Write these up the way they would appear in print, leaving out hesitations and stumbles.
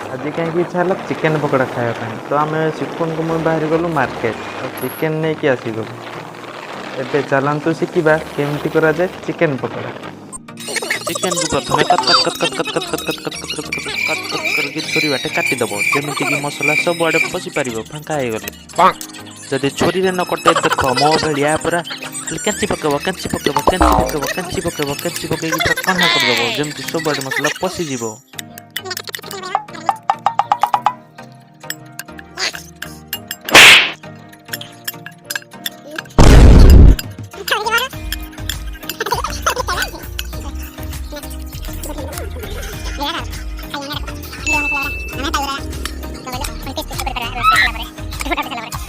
आज कहीं इच्छा है चिकेन पकोड़ा खाया तो आम शिपुन को मुझे बाहर गलु मार्केट और चिकेन नहीं कि आसीगलु एबे चलतु शिखा केमती करा जाए चिकेन पकोड़ा। चिकेन को प्रथम cut cut cut cut cut cut cut cut cut cut cut cut cut cut करके छुरी बाटे काटिदेव जमीक मसला सब आड़े पशि पार फांका हो जदि छुरी न कटे देख मो भाया पूरा कैंची पकेब कैंची पकेब कैंची पकेब कैंची पकेब कैंची पकई पूरा कन्ना करदेव जमी सब आड़े मसला पशिज।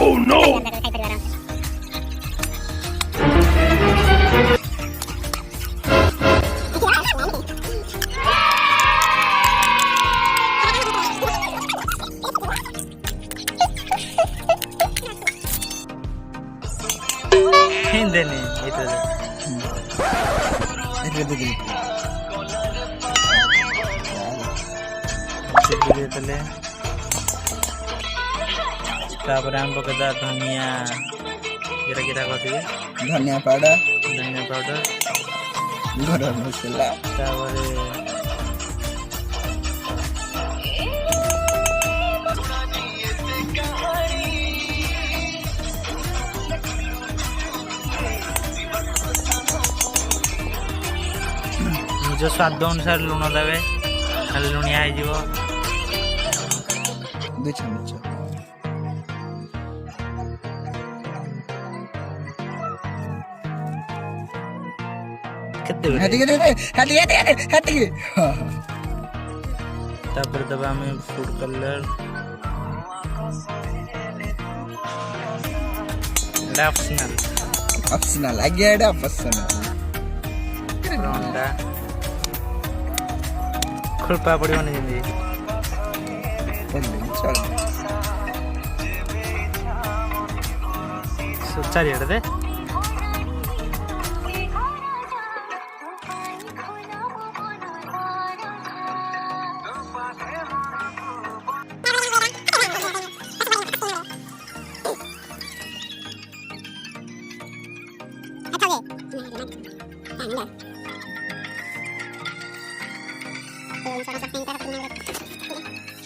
Oh no! Hindi ito. Ito le. तापर आम पकड़ा धनिया गिरा गिरा कर दिए धनिया पाउडर गरम मसला तापर निज स्वाद अनुसार लुण देवे खाली लुणिया हो 2 चम्मच तापर दबा में फूड कलर ऑप्शनल आगे एडा ऑप्शनल अंडा खुरपा पड़ियो नहीं जिंदगी चल चारि हट दे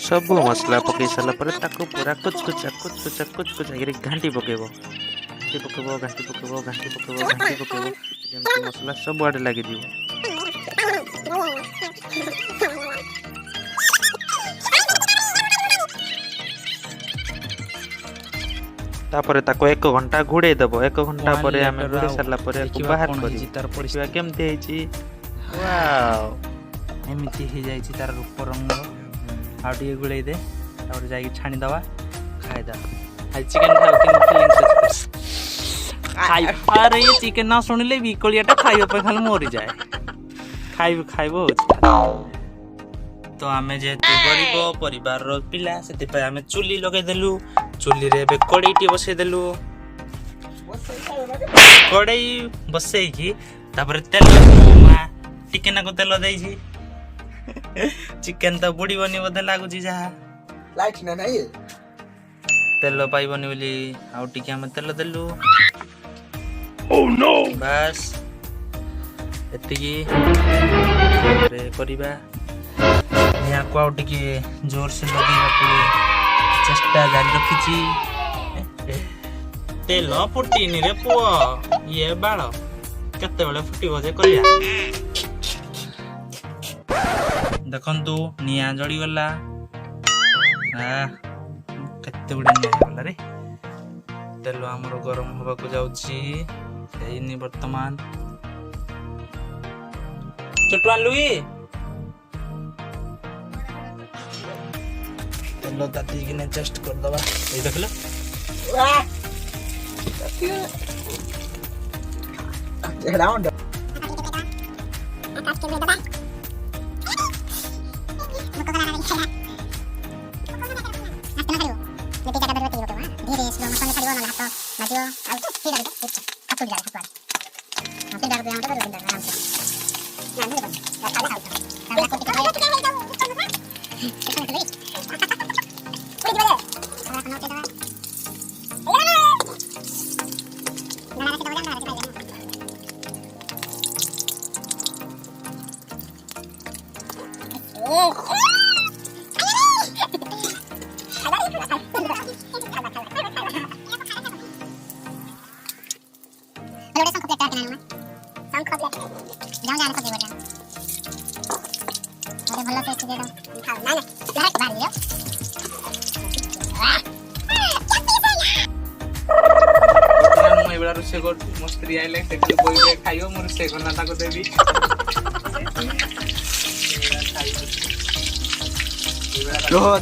सब मसला पकई सारा पूरा कुछ घाटी पकेब मसला सब आड़े लगे तापर ताको 1 घंटा घोड़े दबो 1 घंटा पर आमे घोड़े सारला पर बाहर करी तार परिवा केमते हेची वाओ एमिति हे जाई छी तार रूप रंग आउटी गुळे दे और जाई छाणी दवा खाइ दा आज चिकन खाओ के फीलिंग्स खाइ पारे ये चिकन ना सुनिले बिकलियाटा खाइयो पे खाली मरि जाए खाइबो तो आमे जेतु गरीब परिवार रो पिला सेति पे आमे चुली लगे देलु चुली रे बे कड़ईटी बसे देलु कड़ई बसे की तापर तेल मा टिकेना को तेल देई छी चिकन तो बुड़ी बनी बदे लागु छी जा लाइट ना नहीं तेल पाइबनी बोली आउ टिके हम तेल देलु ओह नो बस एतिकी रे करिबा या को आउ टिके जोर से लगी चेष्टा जारी रखी तेल फुटीनी रे पुओ ये बाल केते बेले फुटीबो जे करिया देखंतु निया जड़ी गला केते बडे निया गला रे तेल हमर गरम होबा को जाउची सेइनी वर्तमान चटवान लुई तेल ताती किने जस्ट कर दबा ए देखलो वाह राउंड ରୋଷେଇ କରୁଛି ମୋ ସ୍ତ୍ରୀ ଆଇଲେ ସେ ଖାଲି ବହି ଖାଇବ ମୁଁ ରୋଷେଇ କରନା ତାକୁ ଦେବି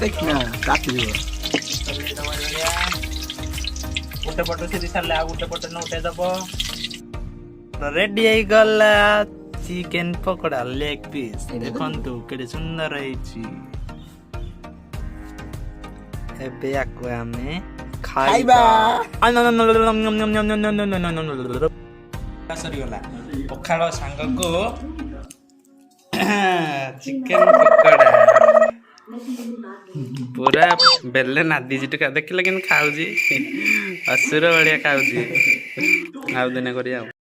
ଦେଖିନା କାଟିଯିବ ଗୋଟେ ପଟ ସିଧି ସାରିଲେ ଆଉ ଗୋଟେ ପଟ ନଉଟାଇ ଦବ ରେଡି ହେଇଗଲା ଚିକେନ ପକୋଡା ଲେଗ ପିସ୍ ଦେଖନ୍ତୁ କେତେ ସୁନ୍ଦର ହେଇଛି ଏବେ ଆକୁ ଆମେ ଖାଇବା ସରିଗଲା ପଖାଳ ସାଙ୍ଗକୁ ଚିକେନ ପକୋଡା ପୁରା ବେଲେ ନାଦିଛି ଟିକେ ଦେଖିଲେ କିନ୍ତୁ ଖାଉଛି ଅସୁର ଭଳିଆ ଖାଉଛି ଆଉ ଦିନେ କରିବା ଆଉ